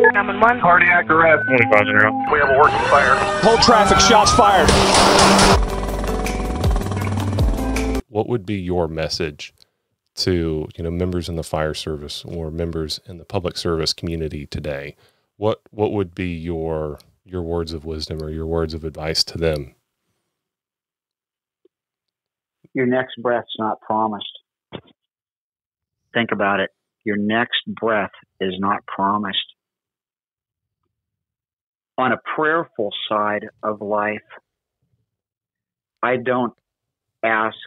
911. Cardiac arrest. 25 0. We have a working fire. Whole traffic, shots fired. What would be your message to, members in the fire service or members in the public service community today? What would be your words of wisdom or your words of advice to them? Your next breath's not promised. Think about it. Your next breath is not promised. On a prayerful side of life, I don't ask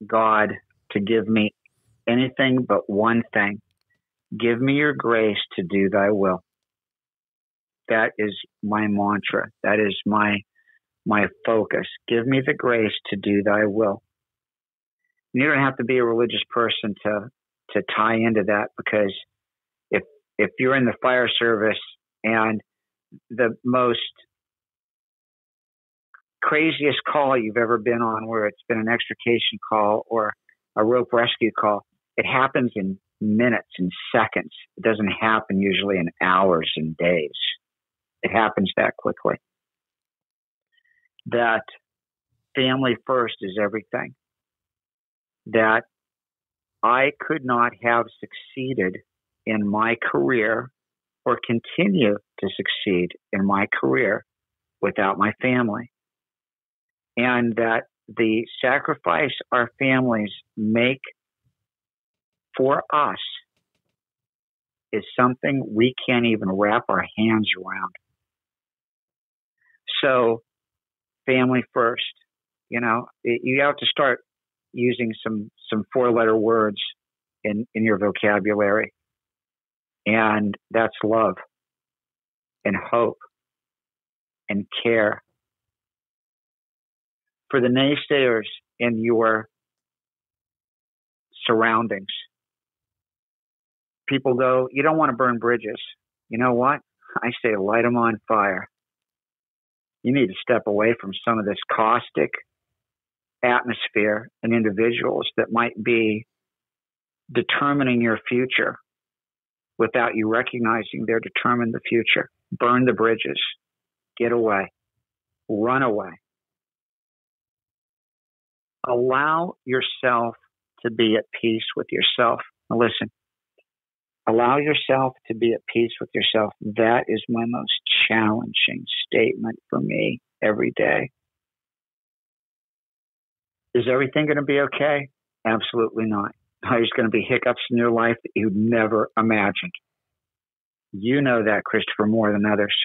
God to give me anything but one thing. Give me your grace to do thy will. That is my mantra. That is my focus. Give me the grace to do thy will. You don't have to be a religious person to tie into that, because if you're in the fire service and the most craziest call you've ever been on, where it's been an extrication call or a rope rescue call, it happens in minutes and seconds. It doesn't happen usually in hours and days. It happens that quickly. That family first is everything. That I could not have succeeded in my career or continue to succeed in my career without my family. And that the sacrifice our families make for us is something we can't even wrap our hands around. So, family first. You have to start using some four-letter words in your vocabulary. And that's love and hope and care. For the naysayers in your surroundings, people go, you don't want to burn bridges. You know what? I say light them on fire. You need to step away from some of this caustic atmosphere and individuals that might be determining your future without you recognizing they're determining the future. Burn the bridges. Get away. Run away. Allow yourself to be at peace with yourself. Now listen, allow yourself to be at peace with yourself. That is my most challenging statement for me every day. Is everything going to be okay? Absolutely not. There's going to be hiccups in your life that you'd never imagined. You know that, Christopher, more than others,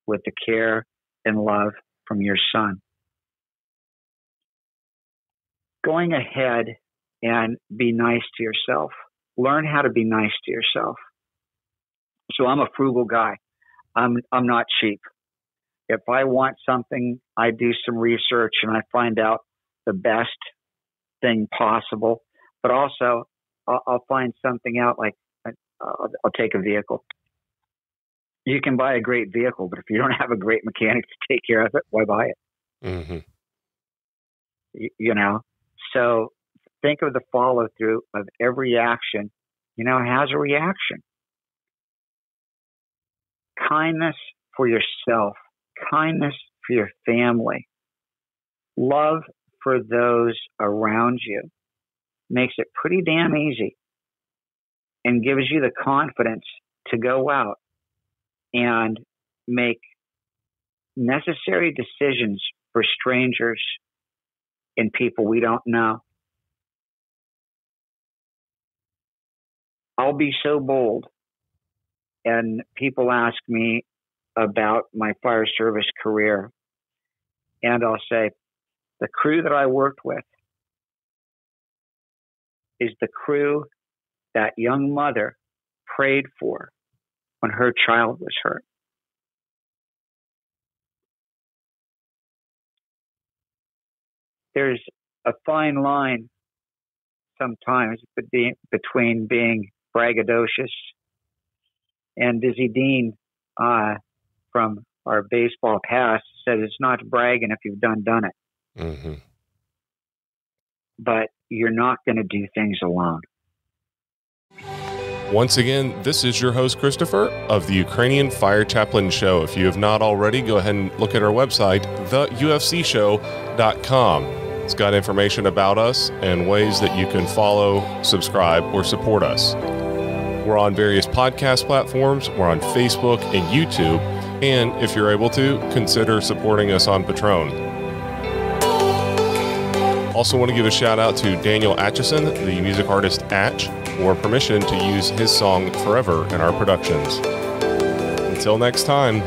with the care and love from your son. Going ahead and be nice to yourself. Learn how to be nice to yourself. So I'm a frugal guy. I'm not cheap. If I want something, I do some research and I find out the best thing possible. But also, I'll find something out, like I'll take a vehicle. You can buy a great vehicle, but if you don't have a great mechanic to take care of it, why buy it? Mm-hmm. So think of the follow through of every action. Has a reaction. Kindness for yourself, kindness for your family, love for those around you makes it pretty damn easy and gives you the confidence to go out and make necessary decisions for strangers and people we don't know. I'll be so bold, and people ask me about my fire service career, and I'll say, the crew that I worked with is the crew that young mother prayed for when her child was hurt. There's a fine line sometimes between being braggadocious, and Dizzy Dean from our baseball past said it's not bragging if you've done it. Mm-hmm. But you're not going to do things alone. Once again, this is your host, Christopher, of the Ukrainian Fire Chaplain Show. If you have not already, go ahead and look at our website, theufcshow.com. It's got information about us and ways that you can follow, subscribe, or support us. We're on various podcast platforms. We're on Facebook and YouTube. And if you're able to, consider supporting us on Patreon. Also want to give a shout out to Daniel Atchison, the music artist Atch, for permission to use his song Forever in our productions. Until next time.